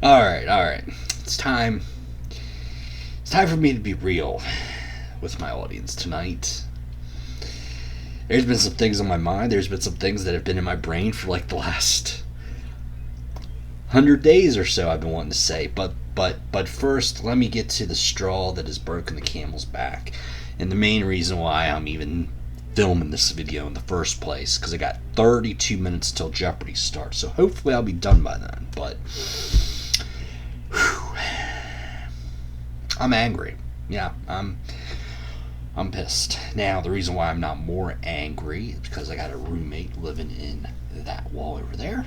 All right, all right. It's time. It's time for me to be real with my audience tonight. There's been some things on my mind. There's been some things that have been in my brain for like the last 100 days or so. I've been wanting to say, but first, let me get to the straw that has broken the camel's back, and the main reason why I'm even filming this video in the first place, because I got 32 minutes till Jeopardy starts. So hopefully I'll be done by then. But whew, I'm angry. Yeah, I'm pissed. Now, the reason why I'm not more angry is because I got a roommate living in that wall over there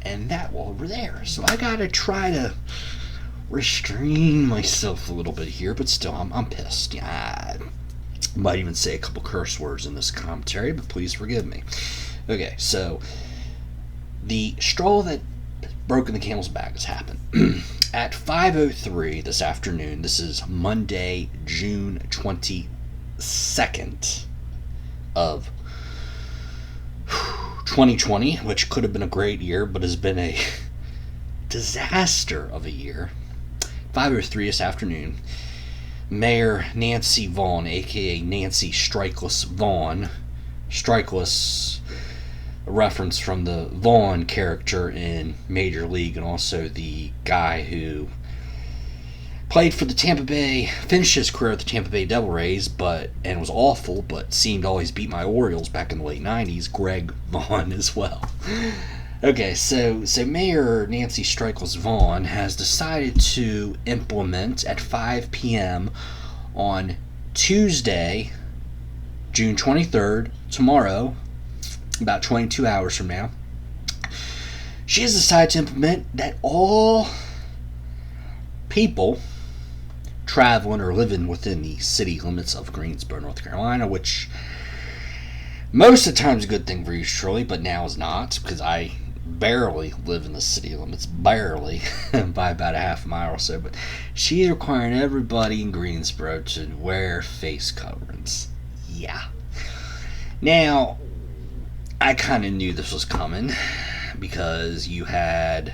and that wall over there. So I gotta try to restrain myself a little bit here, but still, I'm pissed. Yeah, I might even say a couple curse words in this commentary, but please forgive me. Okay, so the straw that broken the camel's back has happened. At 5:03 this afternoon, this is Monday, June 22nd of 2020, which could have been a great year, but has been a disaster of a year. 5:03 this afternoon, Mayor Nancy Vaughn, aka Nancy Strikeless Vaughn, Strikeless, a reference from the Vaughn character in Major League, and also the guy who played for the Tampa Bay, finished his career at the Tampa Bay Devil Rays, and was awful, but seemed to always beat my Orioles back in the late 90s, Greg Vaughn as well. Okay, so Mayor Nancy Strikeless Vaughn has decided to implement at 5 p.m. on Tuesday, June 23rd, tomorrow, about 22 hours from now, she has decided to implement that all people traveling or living within the city limits of Greensboro, North Carolina, which most of the time is a good thing for you, surely, but now is not, because I barely live in the city limits, barely, by about a half a mile or so, but she's requiring everybody in Greensboro to wear face coverings. Yeah. Now, I kind of knew this was coming because you had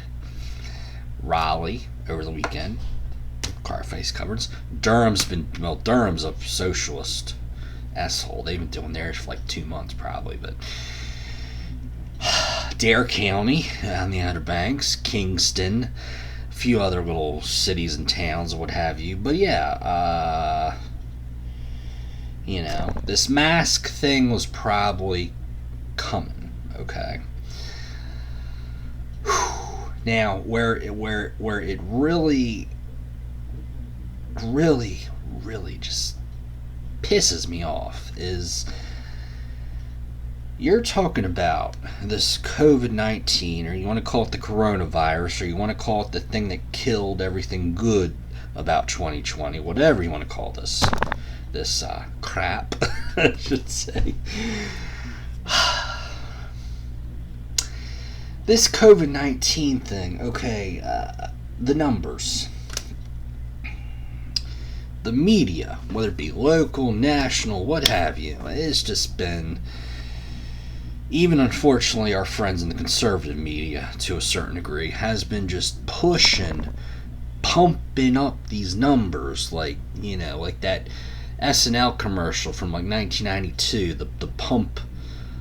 Raleigh over the weekend, car face coverings. Durham's a socialist asshole. They've been doing theirs for like 2 months probably, but Dare County on the Outer Banks, Kingston, a few other little cities and towns and what have you. But yeah, this mask thing was probably coming. Okay. Now, where it really just pisses me off is you're talking about this COVID-19, or you want to call it the coronavirus, or you want to call it the thing that killed everything good about 2020, whatever you want to call this crap, I should say. This COVID-19 thing, okay, the numbers. The media, whether it be local, national, what have you, it's just been, even unfortunately our friends in the conservative media to a certain degree, has been just pumping up these numbers like that SNL commercial from like 1992, the pump.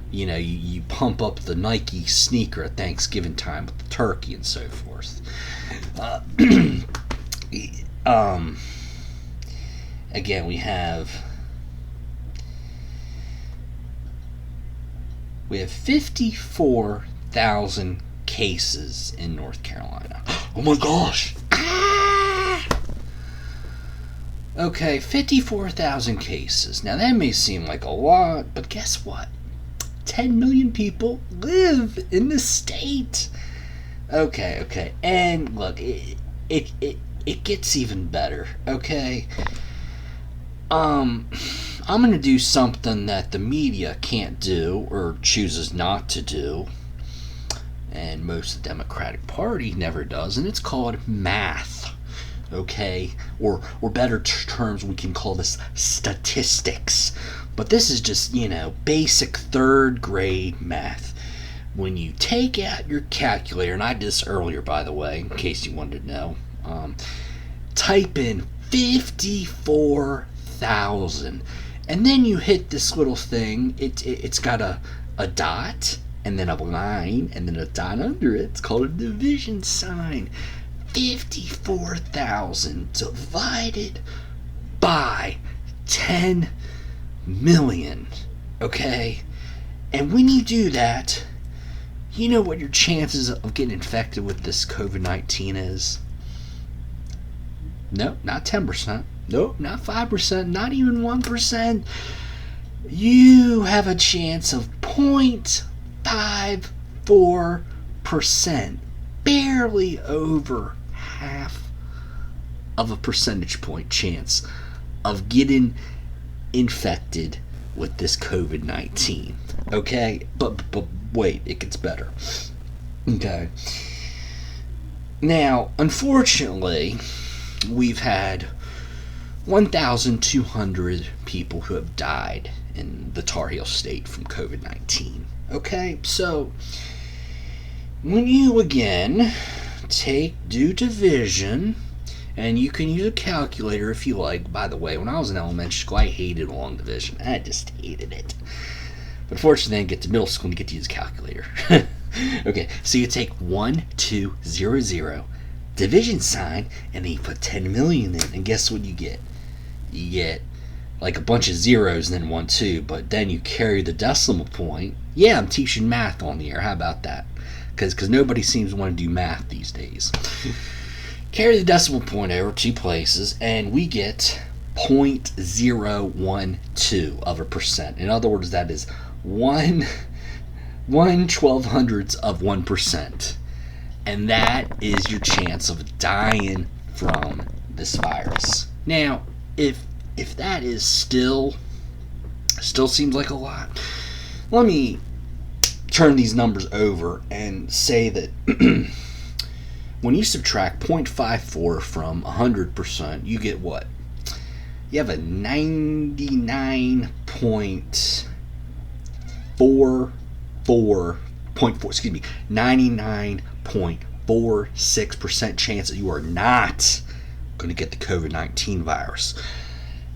You pump up the Nike sneaker at Thanksgiving time with the turkey and so forth. Again, we have 54,000 cases in North Carolina. Oh my gosh! Okay, 54,000 cases. Now that may seem like a lot, but guess what? 10 million people live in the state. Okay. And look, it gets even better, okay? I'm gonna do something that the media can't do or chooses not to do, and most of the Democratic Party never does, and it's called math. Okay, or better terms, we can call this statistics. But this is just, basic third grade math. when you take out your calculator, and I did this earlier, by the way, in case you wanted to know, type in 54,000, and then you hit this little thing. It's got a dot, and then a line, and then a dot under it. It's called a division sign. 54,000 divided by 10 million. Okay? And when you do that, you know what your chances of getting infected with this COVID-19 is? Nope, not 10%. Nope, not 5%, not even 1%. You have a chance of 0.54%, barely over half of a percentage point chance of getting infected with this COVID-19. Okay? But wait, it gets better. Okay. Now, unfortunately, we've had 1,200 people who have died in the Tar Heel State from COVID-19. Okay, so when you again do division, and you can use a calculator if you like. By the way, when I was in elementary school, I hated long division. I just hated it. But fortunately, I didn't get to middle school and get to use a calculator. Okay, so you take 1200 division sign, and then you put 10 million in, and guess what you get? You get like a bunch of zeros and then 1 2, but then you carry the decimal point. Yeah, I'm teaching math on the air. How about that? Because nobody seems to want to do math these days. Carry the decimal point over 2 places, and we get 0.012 of a percent. In other words, that is 1/1200ths of 1%. And that is your chance of dying from this virus. Now, if that is still seems like a lot, let me turn these numbers over and say that when you subtract 0.54 from 100%, you get what? You have a 99.46% chance that you are not going to get the COVID-19 virus.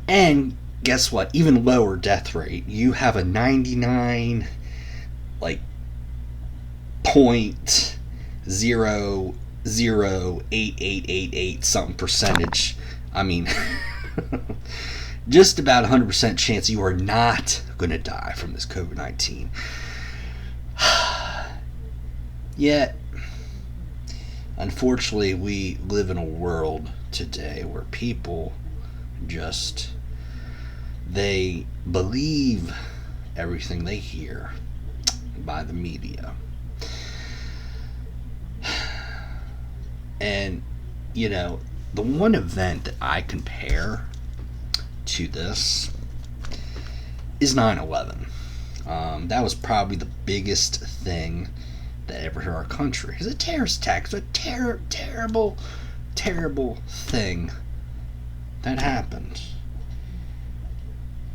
And guess what? Even lower death rate. You have a 99 .008888 something percentage. I mean, just about 100% chance you are not going to die from this COVID-19. Yet, unfortunately, we live in a world today where people they believe everything they hear by the media. And, the one event that I compare to this is 9/11. That was probably the biggest thing that ever hit our country. It's a terrorist attack. It's a terrible, terrible thing that happened.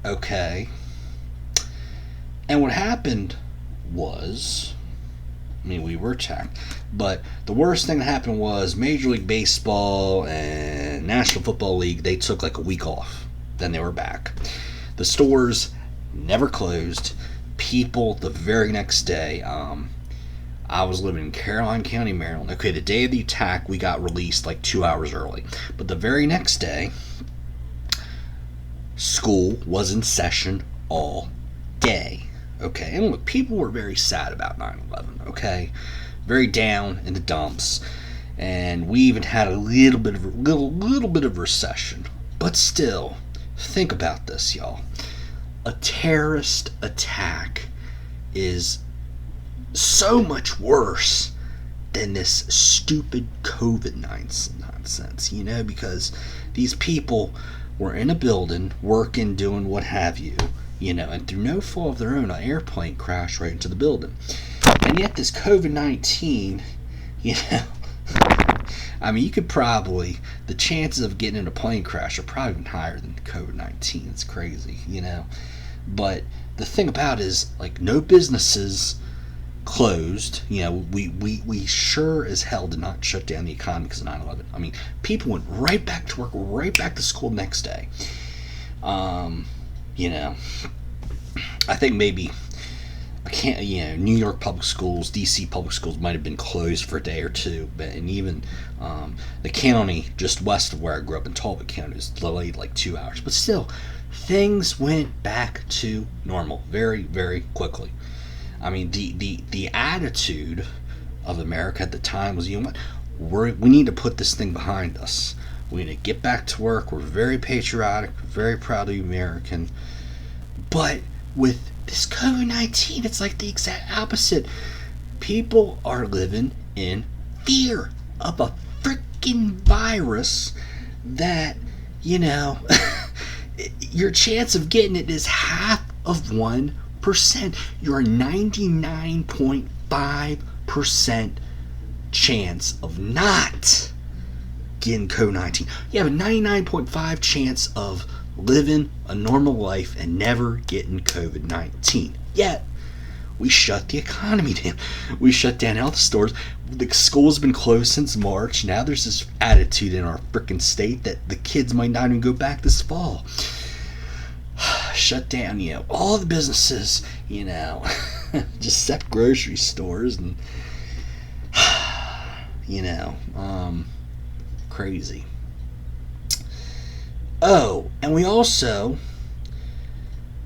Okay. And what happened was, we were attacked, but the worst thing that happened was Major League Baseball and National Football League, they took like a week off. Then they were back. The stores never closed. People, the very next day, I was living in Caroline County, Maryland. Okay, the day of the attack, we got released like 2 hours early. But the very next day, school was in session all day. Okay, and look, people were very sad about 9/11, okay? Very down in the dumps. And we even had a little bit of recession. But still, think about this, y'all. A terrorist attack is so much worse than this stupid COVID nonsense, because these people were in a building, working, doing what have you, and through no fault of their own, an airplane crashed right into the building. And yet this COVID-19, you could probably, the chances of getting in a plane crash are probably even higher than COVID-19. It's crazy, But the thing about it is, no businesses closed. We sure as hell did not shut down the economy because of 9/11. I mean, people went right back to work, right back to school the next day. You know, I think maybe New York public schools, DC public schools might have been closed for a day or two, and even the county just west of where I grew up in Talbot County was delayed like 2 hours. But still, things went back to normal very, very quickly. I mean, the attitude of America at the time was, we need to put this thing behind us. We need to get back to work. We're very patriotic, very proud to be American. But with this COVID-19, it's like the exact opposite. People are living in fear of a freaking virus that, your chance of getting it is half of 1%. You're 99.5% chance of not getting COVID-19. You have a 99.5 chance of living a normal life and never getting COVID-19. Yet, we shut the economy down. We shut down all the stores. The school's been closed since March. Now there's this attitude in our freaking state that the kids might not even go back this fall. Shut down, all the businesses, just except grocery stores and, crazy. Oh, and we also,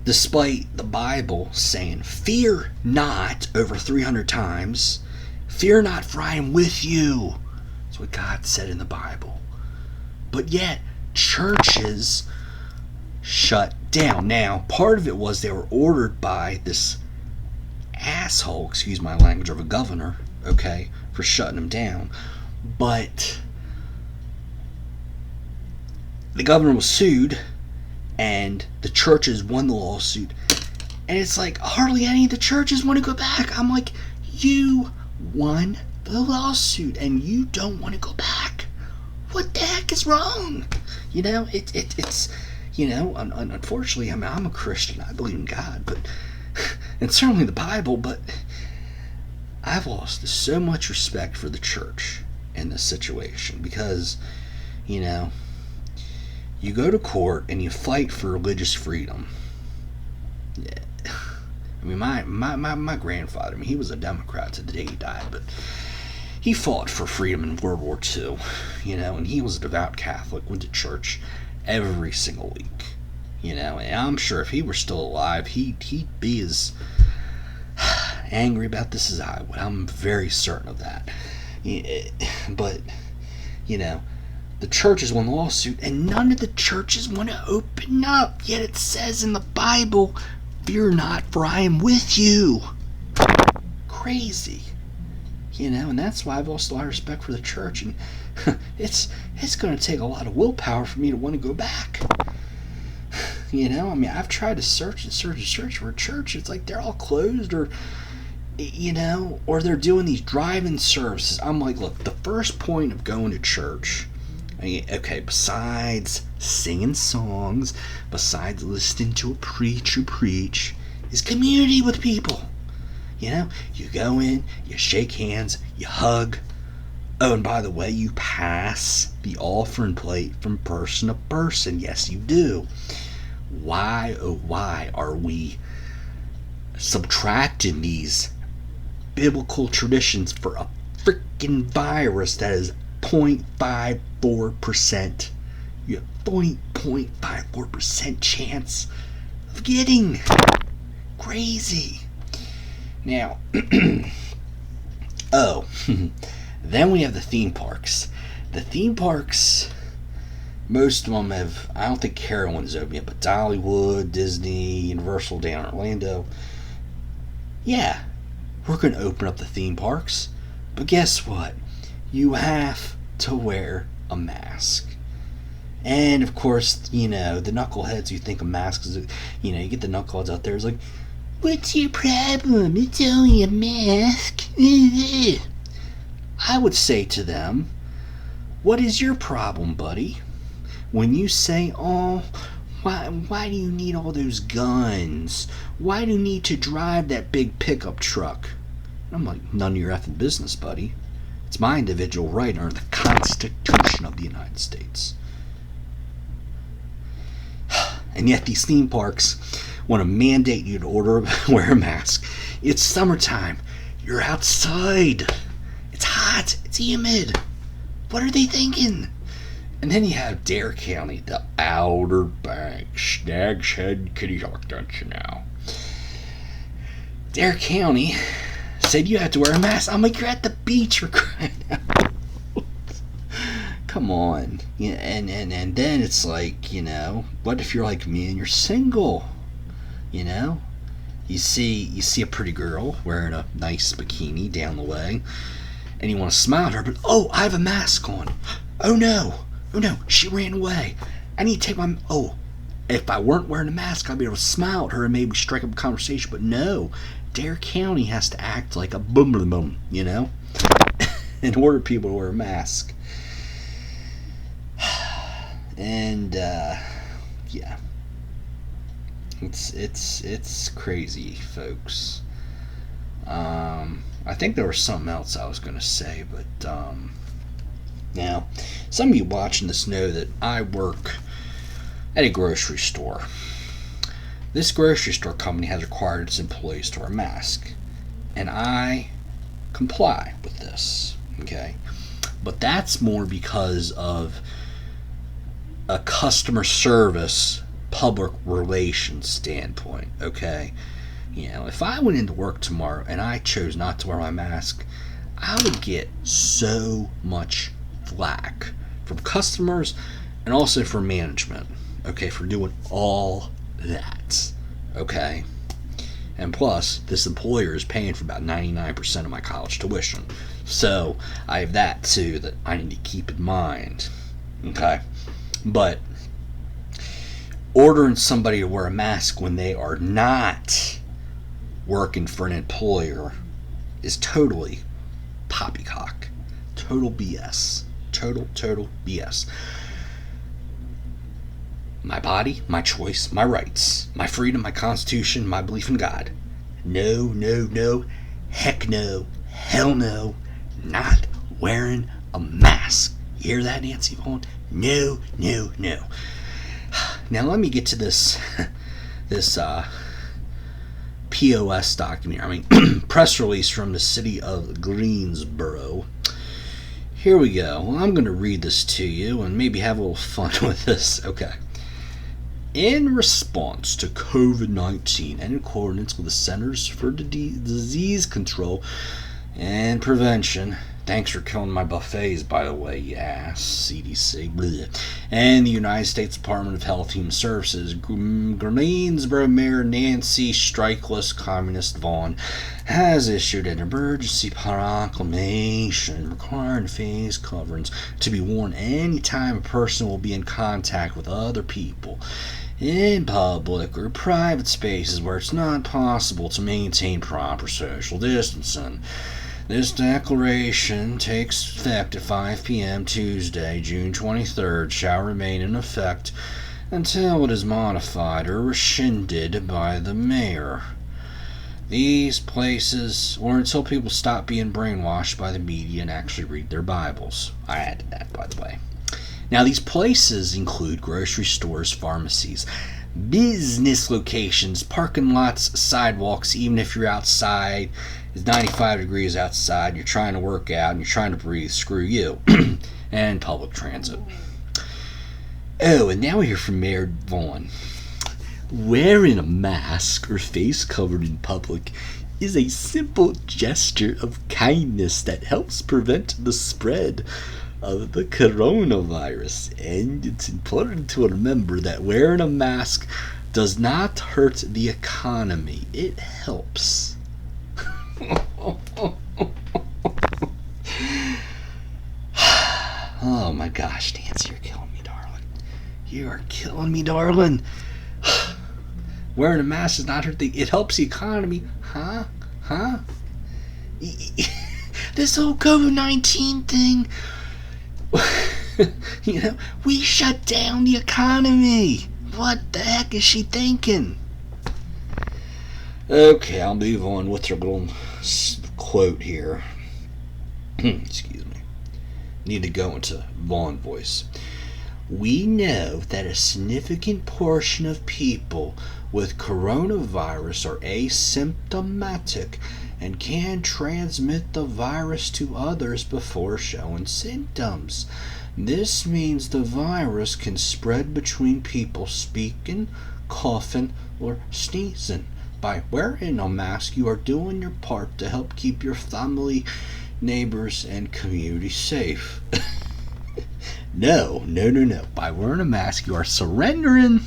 despite the Bible saying, fear not over 300 times, fear not, for I am with you. That's what God said in the Bible. But yet, churches shut down. Now, part of it was they were ordered by this asshole, excuse my language, of a governor, okay, for shutting them down. But the governor was sued, and the churches won the lawsuit. And it's like, hardly any of the churches want to go back. I'm like, you won the lawsuit, and you don't want to go back. What the heck is wrong? It's unfortunately, I'm a Christian. I believe in God, but and certainly the Bible, but I've lost so much respect for the church in this situation because, you go to court and you fight for religious freedom. I mean, my grandfather, he was a Democrat to the day he died, but he fought for freedom in World War II, and he was a devout Catholic, went to church every single week, and I'm sure if he were still alive, he'd be as angry about this as I would. I'm very certain of that. But, the churches won the lawsuit, and none of the churches want to open up. Yet it says in the Bible, fear not, for I am with you. Crazy. And that's why I've lost a lot of respect for the church. And it's going to take a lot of willpower for me to want to go back. I've tried to search for a church. It's like they're all closed, or they're doing these drive-in services. I'm like, look, the first point of going to church, okay, besides singing songs, besides listening to a preacher preach, is community with people. You go in, you shake hands, you hug. Oh, and by the way, you pass the offering plate from person to person. Yes, you do. Why, oh why, are we subtracting these biblical traditions for a freaking virus that is 0.54%. You have 0.54% chance of getting. Crazy. Now, then we have the theme parks. The theme parks, most of them have, I don't think Carowinds open yet, but Dollywood, Disney, Universal down in Orlando. Yeah, we're going to open up the theme parks. But guess what? You have to wear a mask. And of course, the knuckleheads who think a mask is, you get the knuckleheads out there. It's like, what's your problem? It's only a mask. I would say to them, what is your problem, buddy? When you say, oh, why do you need all those guns? Why do you need to drive that big pickup truck? And I'm like, none of your effing business, buddy. It's my individual right under the Constitution of the United States. And yet these theme parks want to mandate you to wear a mask. It's summertime. You're outside. It's hot. It's humid. What are they thinking? And then you have Dare County, the Outer Banks, Stag's Head Kitty Hawk, don't you know? Dare County said you have to wear a mask. I'm like, you're at the beach for crying out. Come on. Yeah, and then it's like, what if you're like me and you're single? You see a pretty girl wearing a nice bikini down the way, and you want to smile at her, but I have a mask on. Oh no, she ran away. I need to take my if I weren't wearing a mask, I'd be able to smile at her and maybe strike up a conversation. But no, Dare County has to act like a boom boom boom, in order for people to wear a mask. And yeah, it's crazy, folks. I think there was something else I was going to say, but now some of you watching this know that I work at a grocery store. This grocery store company has required its employees to wear a mask, and I comply with this, okay? But that's more because of a customer service, public relations standpoint, okay? If I went into work tomorrow and I chose not to wear my mask, I would get so much flack from customers and also from management, okay, for doing all that, okay? And plus, this employer is paying for about 99% of my college tuition. So, I have that too that I need to keep in mind, okay? But ordering somebody to wear a mask when they are not working for an employer is totally poppycock. Total BS. Total BS. My body, my choice, my rights, my freedom, my constitution, my belief in God. No. Heck no. Hell no. Not wearing a mask. You hear that, Nancy Vaughn? No. Now let me get to this POS document. Press release from the city of Greensboro. Here we go. Well, I'm going to read this to you and maybe have a little fun with this. Okay. In response to COVID-19 and in accordance with the Centers for Disease Control and Prevention, thanks for killing my buffets, by the way, you ass, CDC, bleh. And the United States Department of Health and Human Services, Greensboro Mayor Nancy Strikeless Communist Vaughn has issued an emergency proclamation requiring face coverings to be worn anytime a person will be in contact with other people in public or private spaces where it's not possible to maintain proper social distancing. This declaration takes effect at 5 p.m. Tuesday, June 23rd, shall remain in effect until it is modified or rescinded by the mayor. These places, or until people stop being brainwashed by the media and actually read their Bibles. I added that, by the way. Now, these places include grocery stores, pharmacies, business locations, parking lots, sidewalks, even if you're outside. It's 95 degrees outside, you're trying to work out, and you're trying to breathe, screw you. And public transit. Oh, and now we hear from Mayor Vaughn. Wearing a mask or face covered in public is a simple gesture of kindness that helps prevent the spread of the coronavirus. And it's important to remember that wearing a mask does not hurt the economy. It helps. Oh my gosh, Nancy, you're killing me, darling. You are killing me, darling. Wearing a mask does not hurt it helps the economy. Huh? This whole COVID-19 thing, we shut down the economy. What the heck is she thinking? Okay, I'll move on with your little quote here. Excuse me. Need to go into Vaughn voice. We know that a significant portion of people with coronavirus are asymptomatic and can transmit the virus to others before showing symptoms. This means the virus can spread between people speaking, coughing, or sneezing. By wearing a mask, you are doing your part to help keep your family, neighbors, and community safe. No. By wearing a mask, you are surrendering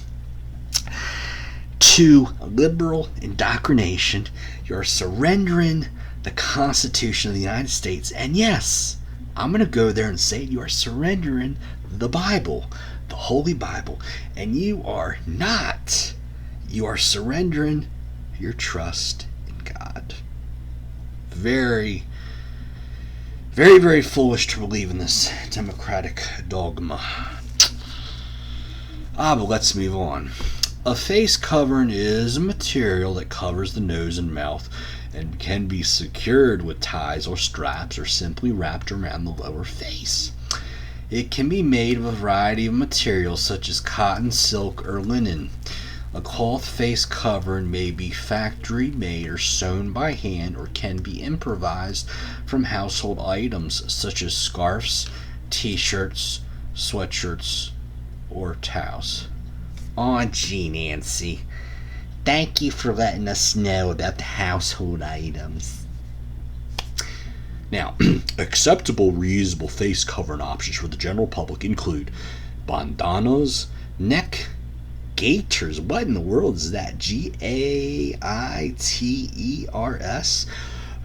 to liberal indoctrination. You are surrendering the Constitution of the United States. And yes, I'm going to go there and say you are surrendering the Bible, the Holy Bible. And you are not. You are surrendering your trust in God. Very, very, very foolish to believe in this democratic dogma. But let's move on. A face covering is a material that covers the nose and mouth and can be secured with ties or straps or simply wrapped around the lower face. It can be made of a variety of materials such as cotton, silk, or linen. A cloth face covering may be factory made or sewn by hand or can be improvised from household items such as scarves, t-shirts, sweatshirts, or towels. Aw, gee, Nancy. Thank you for letting us know about the household items. Now, acceptable reusable face covering options for the general public include bandanas, neck gaiters. What in the world is that? Gaiters.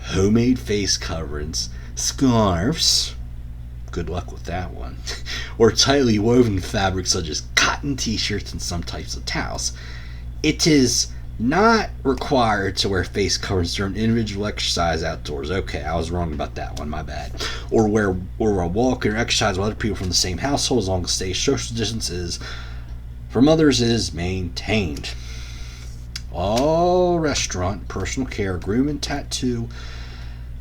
Homemade face coverings, scarves. Good luck with that one. Or tightly woven fabrics such as cotton t-shirts and some types of towels. It is not required to wear face coverings during individual exercise outdoors. Okay, I was wrong about that one, my bad. Or walk or exercise with other people from the same household as long as social distance from others is maintained. All restaurant, personal care, groom and tattoo,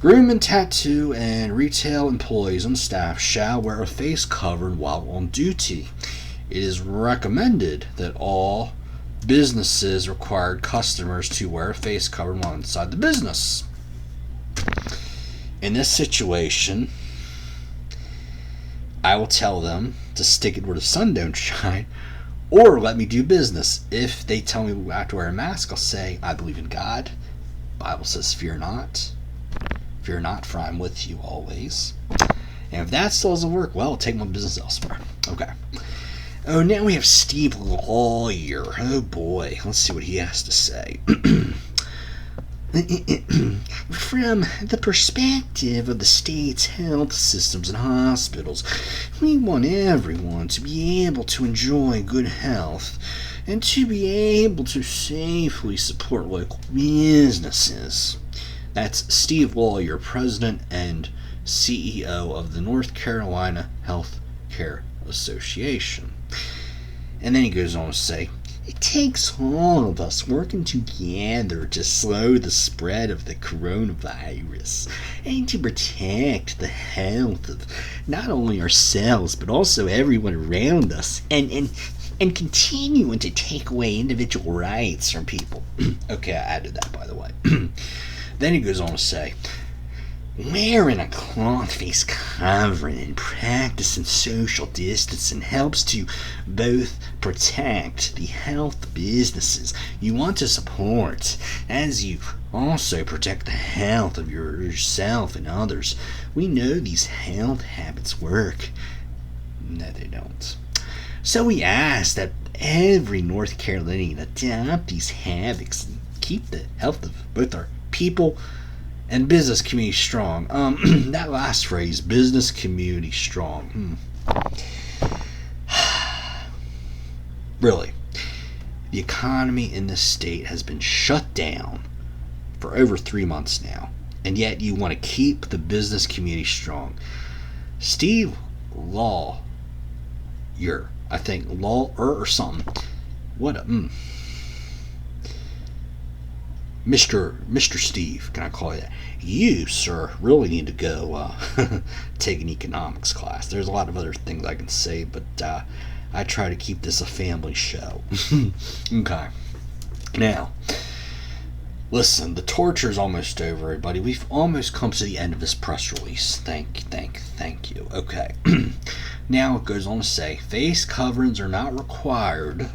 and retail employees and staff shall wear a face covering while on duty. It is recommended that all businesses require customers to wear a face covering while inside the business. In this situation, I will tell them to stick it where the sun don't shine, or let me do business. If they tell me I have to wear a mask, I'll say, I believe in God. The Bible says, fear not. Fear not, for I'm with you always. And if that still doesn't work, well, I'll take my business elsewhere. Okay. Oh, now we have Steve Lawyer. Oh boy, let's see what he has to say. From the perspective of the state's health systems and hospitals, we want everyone to be able to enjoy good health and to be able to safely support local businesses. That's Steve Lawyer, President and CEO of the North Carolina Health Care Association. And then he goes on to say, it takes all of us working together to slow the spread of the coronavirus and to protect the health of not only ourselves but also everyone around us and continuing to take away individual rights from people. Okay, I added that, by the way. Then he goes on to say, wearing a cloth face covering and practicing social distancing helps to both protect the health businesses you want to support, as you also protect the health of yourself and others. We know these health habits work. No, they don't. So we ask that every North Carolinian adopt these habits and keep the health of both our people and business community strong. That last phrase, business community strong. Really, the economy in this state has been shut down for over 3 months now, and yet you want to keep the business community strong. Steve Lawyer, I think, Lawyer or something. What a Mr. Steve, can I call you that? You, sir, really need to go take an economics class. There's a lot of other things I can say, but I try to keep this a family show. Okay. Now, listen, the torture's almost over, everybody. We've almost come to the end of this press release. Thank you. Okay. Now it goes on to say, face coverings are not required.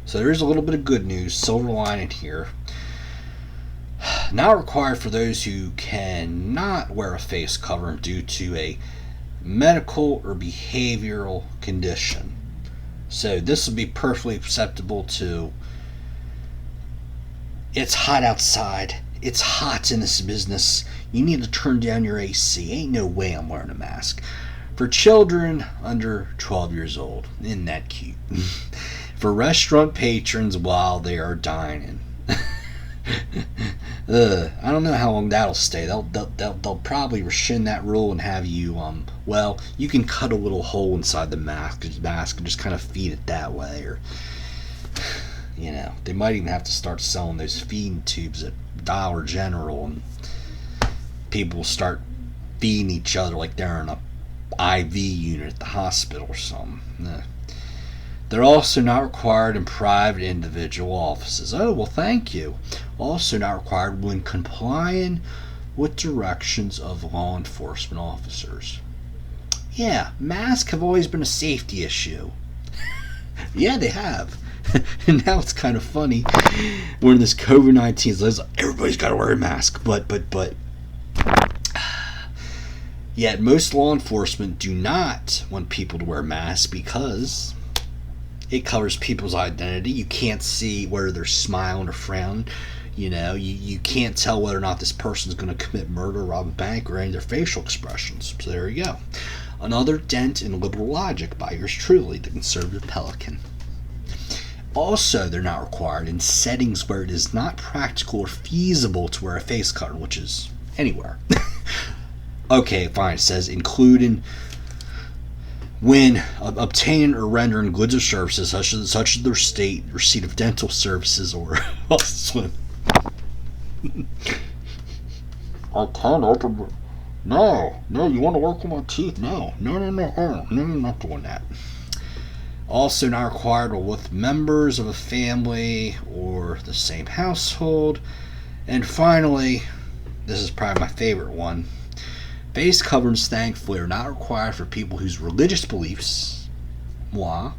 So there is a little bit of good news, silver lining here. Not required for those who cannot wear a face covering due to a medical or behavioral condition. So this will be perfectly acceptable to, it's hot outside, it's hot in this business, you need to turn down your AC, ain't no way I'm wearing a mask. For children under 12 years old, isn't that cute? For restaurant patrons while they are dining. I don't know how long that'll stay. They'll probably rescind that rule and have you, well, you can cut a little hole inside the mask and just kind of feed it that way. Or, you know, they might even have to start selling those feeding tubes at Dollar General, and people will start feeding each other like they're in a IV unit at the hospital or something. They're also not required in private individual offices. Oh, well, thank you. Also not required when complying with directions of law enforcement officers. Yeah, masks have always been a safety issue. Yeah, they have. And now it's kind of funny when this COVID-19 says everybody's got to wear a mask, but yet most law enforcement do not want people to wear masks because it covers people's identity. You can't see whether they're smiling or frowning. You know, you can't tell whether or not this person's going to commit murder, rob a bank, or any of their facial expressions. So there you go. Another dent in liberal logic by yours truly, the conservative pelican. Also, they're not required in settings where it is not practical or feasible to wear a face cover, which is anywhere. Okay, fine. It says including when obtaining or rendering goods or services such as their state, receipt of dental services, or swim. I can't open. No, you want to work with my teeth? No, I'm not doing that. Also not required with members of a family or the same household. And finally, this is probably my favorite one. Face coverings, thankfully, are not required for people whose religious beliefs, moi,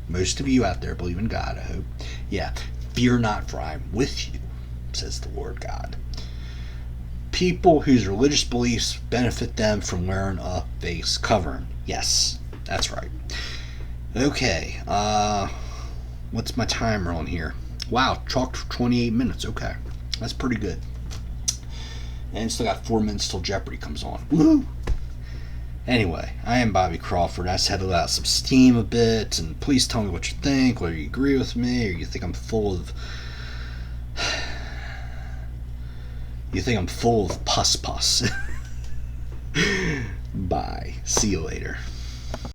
most of you out there believe in God, I hope. Yeah, fear not, for I am with you, says the Lord God. People whose religious beliefs benefit them from wearing a face covering. Yes, that's right. Okay, what's my timer on here? Wow, chalked for 28 minutes. Okay, that's pretty good. And still got 4 minutes till Jeopardy comes on. Woo! Anyway, I am Bobby Crawford. I just had to let out some steam a bit, and please tell me what you think, whether you agree with me, or you think I'm full of pus. Bye. See you later.